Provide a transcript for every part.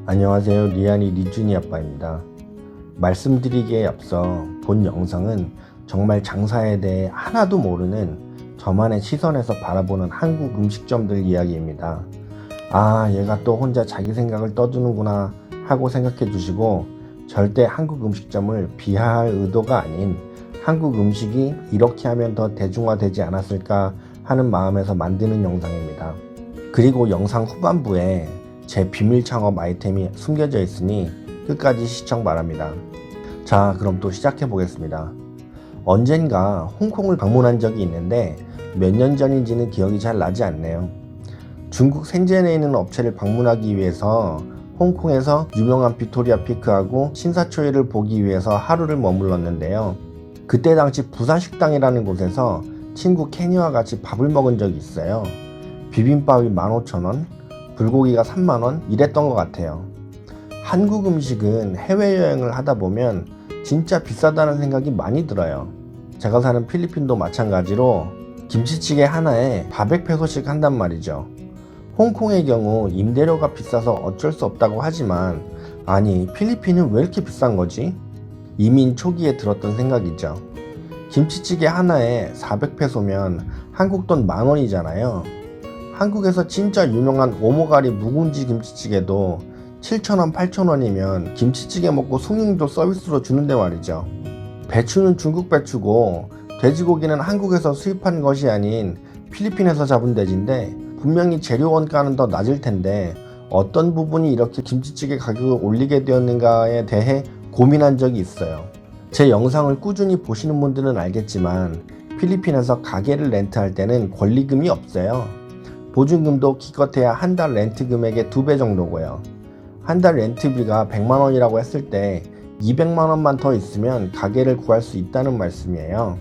안녕하세요. 리안이 리준이 아빠입니다. 말씀드리기에 앞서 본 영상은 정말 장사에 대해 하나도 모르는 저만의 시선에서 바라보는 한국 음식점들 이야기입니다. 아, 얘가 또 혼자 자기 생각을 떠드는구나 하고 생각해 주시고, 절대 한국 음식점을 비하할 의도가 아닌 한국 음식이 이렇게 하면 더 대중화되지 않았을까 하는 마음에서 만드는 영상입니다. 그리고 영상 후반부에 제 비밀 창업 아이템이 숨겨져 있으니 끝까지 시청 바랍니다. 자, 그럼 또 시작해 보겠습니다. 언젠가 홍콩을 방문한 적이 있는데 몇 년 전인지는 기억이 잘 나지 않네요. 중국 센젠에 있는 업체를 방문하기 위해서 홍콩에서 유명한 빅토리아 피크하고 신사초이를 보기 위해서 하루를 머물렀는데요. 그때 당시 부산식당이라는 곳에서 친구 케니와 같이 밥을 먹은 적이 있어요. 비빔밥이 15,000원, 불고기가 3만원 이랬던 것 같아요. 한국 음식은 해외여행을 하다 보면 진짜 비싸다는 생각이 많이 들어요. 제가 사는 필리핀도 마찬가지로 김치찌개 하나에 400페소씩 한단 말이죠. 홍콩의 경우 임대료가 비싸서 어쩔 수 없다고 하지만, 아니 필리핀은 왜 이렇게 비싼 거지? 이민 초기에 들었던 생각이죠. 김치찌개 하나에 400페소면 한국 돈 10,000원이잖아요. 한국에서 진짜 유명한 오모가리 묵은지 김치찌개도 7,000원, 8,000원이면 김치찌개 먹고 숭늉도 서비스로 주는데 말이죠. 배추는 중국 배추고 돼지고기는 한국에서 수입한 것이 아닌 필리핀에서 잡은 돼지인데 분명히 재료 원가는 더 낮을 텐데 어떤 부분이 이렇게 김치찌개 가격을 올리게 되었는가에 대해 고민한 적이 있어요. 제 영상을 꾸준히 보시는 분들은 알겠지만 필리핀에서 가게를 렌트할 때는 권리금이 없어요. 보증금도 기껏해야 한 달 렌트 금액의 2배 정도고요. 한 달 렌트비가 100만원이라고 했을 때 200만원만 더 있으면 가게를 구할 수 있다는 말씀이에요.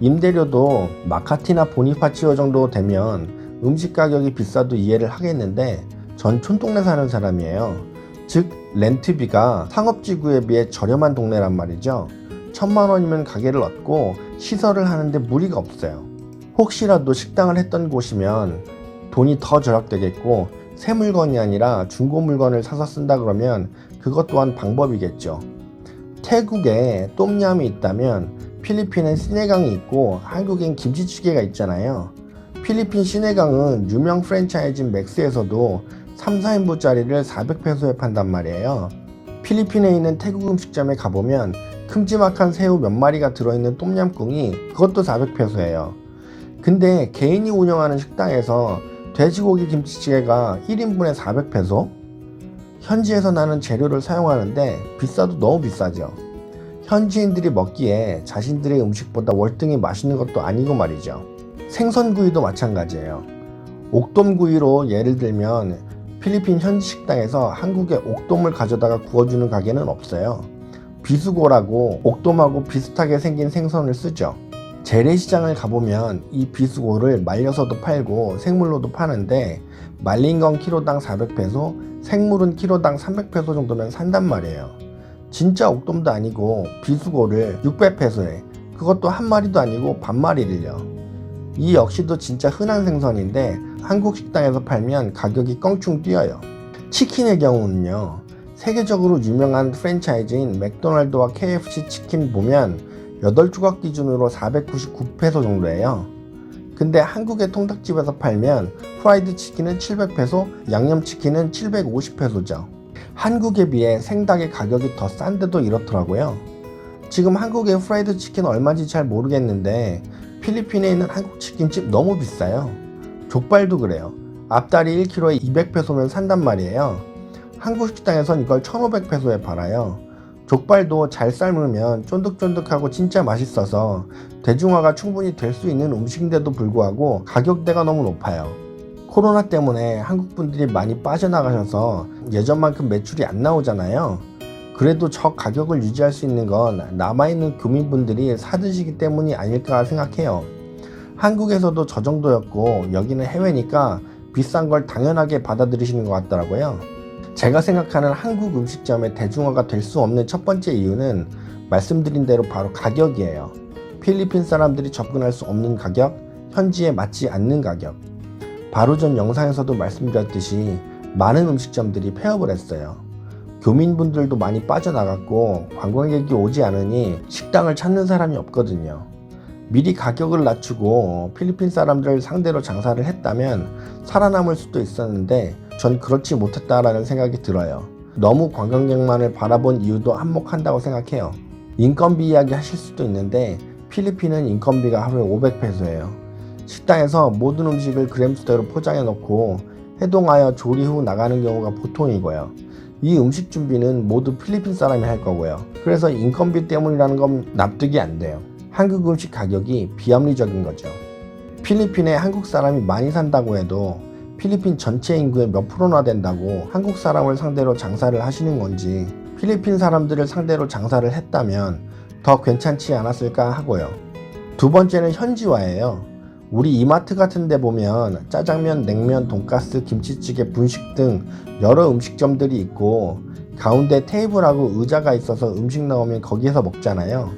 임대료도 마카티나 보니파치오 정도 되면 음식 가격이 비싸도 이해를 하겠는데 전 촌동네 사는 사람이에요. 즉 렌트비가 상업지구에 비해 저렴한 동네란 말이죠. 1,000만원이면 가게를 얻고 시설을 하는데 무리가 없어요. 혹시라도 식당을 했던 곳이면 돈이 더 절약되겠고 새 물건이 아니라 중고 물건을 사서 쓴다 그러면 그것 또한 방법이겠죠. 태국에 똠얌이 있다면 필리핀엔 시내강이 있고 한국엔 김치찌개가 있잖아요. 필리핀 시내강은 유명 프랜차이즈 맥스에서도 3, 4인분짜리를 400페소에 판단 말이에요. 필리핀에 있는 태국 음식점에 가보면 큼지막한 새우 몇 마리가 들어있는 똠얌꿍이 그것도 400페소예요. 근데 개인이 운영하는 식당에서 돼지고기 김치찌개가 1인분에 400페소? 현지에서 나는 재료를 사용하는데 비싸도 너무 비싸죠. 현지인들이 먹기에 자신들의 음식보다 월등히 맛있는 것도 아니고 말이죠. 생선구이도 마찬가지예요. 옥돔구이로 예를 들면 필리핀 현지 식당에서 한국에 옥돔을 가져다가 구워주는 가게는 없어요. 비수고라고 옥돔하고 비슷하게 생긴 생선을 쓰죠. 재래시장을 가보면 이 비수고를 말려서도 팔고 생물로도 파는데 말린 건 키로당 400페소, 생물은 키로당 300페소 정도면 산단 말이에요. 진짜 옥돔도 아니고 비수고를 600페소에, 그것도 한 마리도 아니고 반마리를요. 이 역시도 진짜 흔한 생선인데 한국 식당에서 팔면 가격이 껑충 뛰어요. 치킨의 경우는요, 세계적으로 유명한 프랜차이즈인 맥도날드와 KFC 치킨 보면 8조각 기준으로 499페소 정도예요. 근데 한국의 통닭집에서 팔면 프라이드 치킨은 700페소, 양념치킨은 750페소죠. 한국에 비해 생닭의 가격이 더 싼데도 이렇더라고요. 지금 한국의 프라이드 치킨 얼마인지 잘 모르겠는데 필리핀에 있는 한국 치킨집 너무 비싸요. 족발도 그래요. 앞다리 1kg에 200페소면 산단 말이에요. 한국 식당에선 이걸 1,500페소에 팔아요. 족발도 잘 삶으면 쫀득쫀득하고 진짜 맛있어서 대중화가 충분히 될 수 있는 음식인데도 불구하고 가격대가 너무 높아요. 코로나 때문에 한국 분들이 많이 빠져나가셔서 예전만큼 매출이 안 나오잖아요. 그래도 저 가격을 유지할 수 있는 건 남아있는 교민분들이 사드시기 때문이 아닐까 생각해요. 한국에서도 저 정도였고 여기는 해외니까 비싼 걸 당연하게 받아들이시는 것 같더라고요. 제가 생각하는 한국 음식점의 대중화가 될 수 없는 첫 번째 이유는 말씀드린 대로 바로 가격이에요. 필리핀 사람들이 접근할 수 없는 가격, 현지에 맞지 않는 가격. 바로 전 영상에서도 말씀드렸듯이 많은 음식점들이 폐업을 했어요. 교민분들도 많이 빠져나갔고 관광객이 오지 않으니 식당을 찾는 사람이 없거든요. 미리 가격을 낮추고 필리핀 사람들을 상대로 장사를 했다면 살아남을 수도 있었는데 전 그렇지 못했다라는 생각이 들어요. 너무 관광객만을 바라본 이유도 한몫한다고 생각해요. 인건비 이야기 하실 수도 있는데 필리핀은 인건비가 하루에 500페소예요. 식당에서 모든 음식을 그램수대로 포장해 놓고 해동하여 조리 후 나가는 경우가 보통이고요. 이 음식 준비는 모두 필리핀 사람이 할 거고요. 그래서 인건비 때문이라는 건 납득이 안 돼요. 한국 음식 가격이 비합리적인 거죠. 필리핀에 한국 사람이 많이 산다고 해도 필리핀 전체 인구의 몇 프로나 된다고 한국 사람을 상대로 장사를 하시는 건지, 필리핀 사람들을 상대로 장사를 했다면 더 괜찮지 않았을까 하고요. 두 번째는 현지화예요. 우리 이마트 같은 데 보면 짜장면, 냉면, 돈가스, 김치찌개, 분식 등 여러 음식점들이 있고 가운데 테이블하고 의자가 있어서 음식 나오면 거기에서 먹잖아요.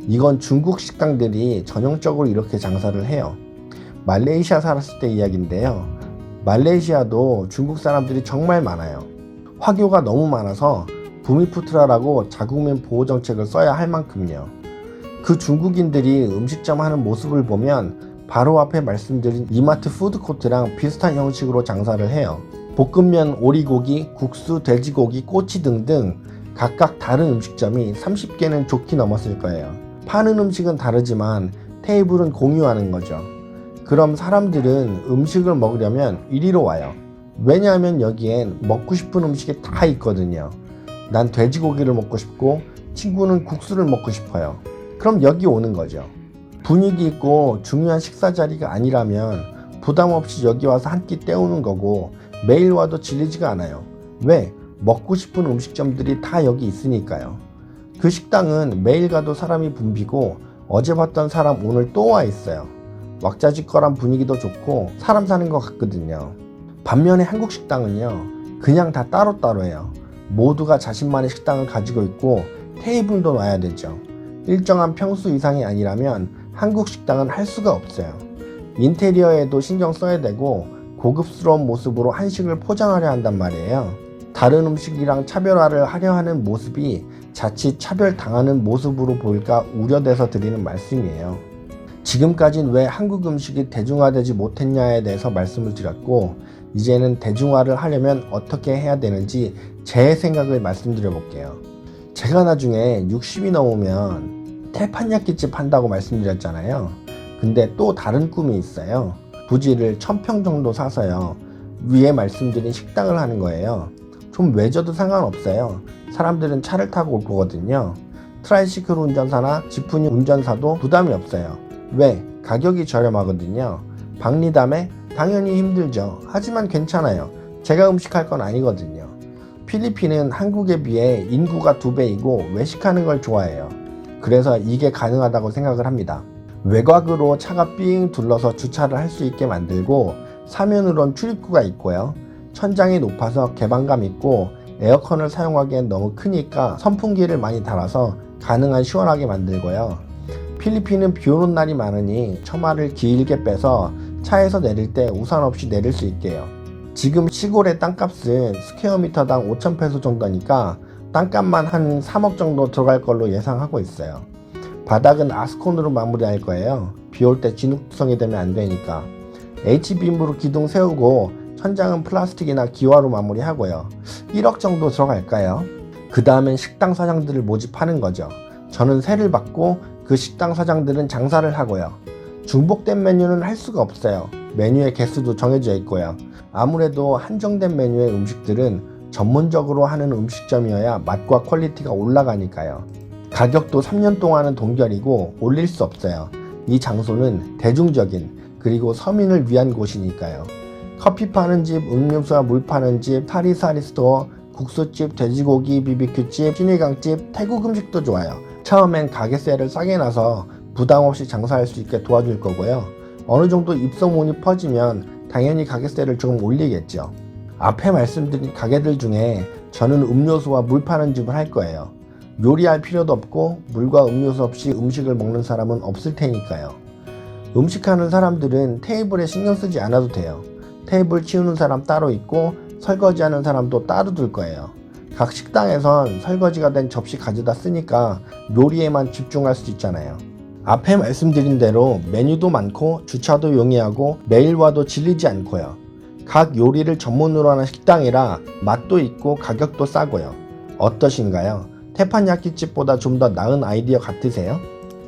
이건 중국 식당들이 전형적으로 이렇게 장사를 해요. 말레이시아 살았을 때 이야기인데요. 말레이시아도 중국 사람들이 정말 많아요. 화교가 너무 많아서 부미푸트라라고 자국민 보호정책을 써야 할 만큼요. 그 중국인들이 음식점 하는 모습을 보면 바로 앞에 말씀드린 이마트 푸드코트랑 비슷한 형식으로 장사를 해요. 볶음면, 오리고기, 국수, 돼지고기, 꼬치 등등 각각 다른 음식점이 30개는 좋게 넘었을 거예요. 파는 음식은 다르지만 테이블은 공유하는 거죠. 그럼 사람들은 음식을 먹으려면 이리로 와요. 왜냐하면 여기엔 먹고 싶은 음식이 다 있거든요. 난 돼지고기를 먹고 싶고 친구는 국수를 먹고 싶어요. 그럼 여기 오는 거죠. 분위기 있고 중요한 식사 자리가 아니라면 부담 없이 여기 와서 한 끼 때우는 거고 매일 와도 질리지가 않아요. 왜? 먹고 싶은 음식점들이 다 여기 있으니까요. 그 식당은 매일 가도 사람이 붐비고 어제 봤던 사람 오늘 또 와 있어요. 왁자지껄한 분위기도 좋고 사람 사는 것 같거든요. 반면에 한국 식당은요, 그냥 다 따로따로해요. 모두가 자신만의 식당을 가지고 있고 테이블도 놔야 되죠. 일정한 평수 이상이 아니라면 한국 식당은 할 수가 없어요. 인테리어에도 신경 써야 되고 고급스러운 모습으로 한식을 포장하려 한단 말이에요. 다른 음식이랑 차별화를 하려 하는 모습이 자칫 차별당하는 모습으로 보일까 우려돼서 드리는 말씀이에요. 지금까진 왜 한국 음식이 대중화되지 못했냐에 대해서 말씀을 드렸고, 이제는 대중화를 하려면 어떻게 해야 되는지 제 생각을 말씀드려 볼게요. 제가 나중에 60이 넘으면 태판야끼집 한다고 말씀드렸잖아요. 근데 또 다른 꿈이 있어요. 부지를 1000평 정도 사서요, 위에 말씀드린 식당을 하는 거예요. 좀 외져도 상관없어요. 사람들은 차를 타고 올 거거든요. 트라이시클 운전사나 지프니 운전사도 부담이 없어요. 왜? 가격이 저렴하거든요. 박리담에 당연히 힘들죠. 하지만 괜찮아요. 제가 음식할 건 아니거든요. 필리핀은 한국에 비해 인구가 2배이고 외식하는 걸 좋아해요. 그래서 이게 가능하다고 생각을 합니다. 외곽으로 차가 삥 둘러서 주차를 할 수 있게 만들고 사면으론 출입구가 있고요. 천장이 높아서 개방감 있고 에어컨을 사용하기엔 너무 크니까 선풍기를 많이 달아서 가능한 시원하게 만들고요. 필리핀은 비 오는 날이 많으니 처마를 길게 빼서 차에서 내릴 때 우산 없이 내릴 수 있게 해요. 지금 시골의 땅값은 스퀘어미터당 5,000페소 정도니까 땅값만 한 3억 정도 들어갈 걸로 예상하고 있어요. 바닥은 아스콘으로 마무리할 거예요. 비 올 때 진흙투성이 되면 안 되니까. H빔으로 기둥 세우고 천장은 플라스틱이나 기와로 마무리하고요. 1억 정도 들어갈까요? 그 다음엔 식당 사장들을 모집하는 거죠. 저는 세를 받고 그 식당 사장들은 장사를 하고요. 중복된 메뉴는 할 수가 없어요. 메뉴의 개수도 정해져 있고요. 아무래도 한정된 메뉴의 음식들은 전문적으로 하는 음식점이어야 맛과 퀄리티가 올라가니까요. 가격도 3년 동안은 동결이고 올릴 수 없어요. 이 장소는 대중적인 그리고 서민을 위한 곳이니까요. 커피 파는 집, 음료수와 물 파는 집, 사리사리 스토어, 국수집, 돼지고기, 비비큐집, 찌니강집, 태국 음식도 좋아요. 처음엔 가게세를 싸게 나서 부담 없이 장사할 수 있게 도와줄 거고요. 어느 정도 입소문이 퍼지면 당연히 가게세를 조금 올리겠죠. 앞에 말씀드린 가게들 중에 저는 음료수와 물 파는 집을 할 거예요. 요리할 필요도 없고 물과 음료수 없이 음식을 먹는 사람은 없을 테니까요. 음식하는 사람들은 테이블에 신경 쓰지 않아도 돼요. 테이블 치우는 사람 따로 있고 설거지하는 사람도 따로 둘 거예요. 각 식당에선 설거지가 된 접시 가져다 쓰니까 요리에만 집중할 수 있잖아요. 앞에 말씀드린 대로 메뉴도 많고 주차도 용이하고 매일 와도 질리지 않고요. 각 요리를 전문으로 하는 식당이라 맛도 있고 가격도 싸고요. 어떠신가요? 테판야끼집보다 좀 더 나은 아이디어 같으세요?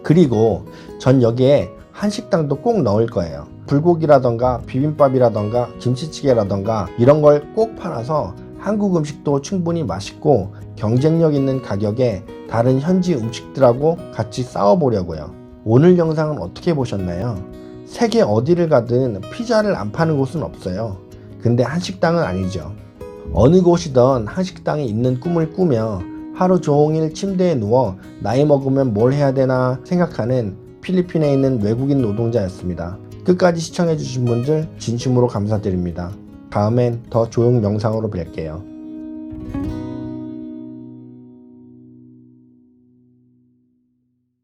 그리고 전 여기에 한식당도 꼭 넣을 거예요. 불고기라던가 비빔밥이라던가 김치찌개라던가 이런 걸 꼭 팔아서 한국 음식도 충분히 맛있고 경쟁력 있는 가격에 다른 현지 음식들하고 같이 싸워보려고요. 오늘 영상은 어떻게 보셨나요? 세계 어디를 가든 피자를 안 파는 곳은 없어요. 근데 한식당은 아니죠. 어느 곳이든 한식당에 있는 꿈을 꾸며 하루 종일 침대에 누워 나이 먹으면 뭘 해야 되나 생각하는 필리핀에 있는 외국인 노동자였습니다. 끝까지 시청해주신 분들 진심으로 감사드립니다. 다음엔 더 좋은 영상으로 뵐게요.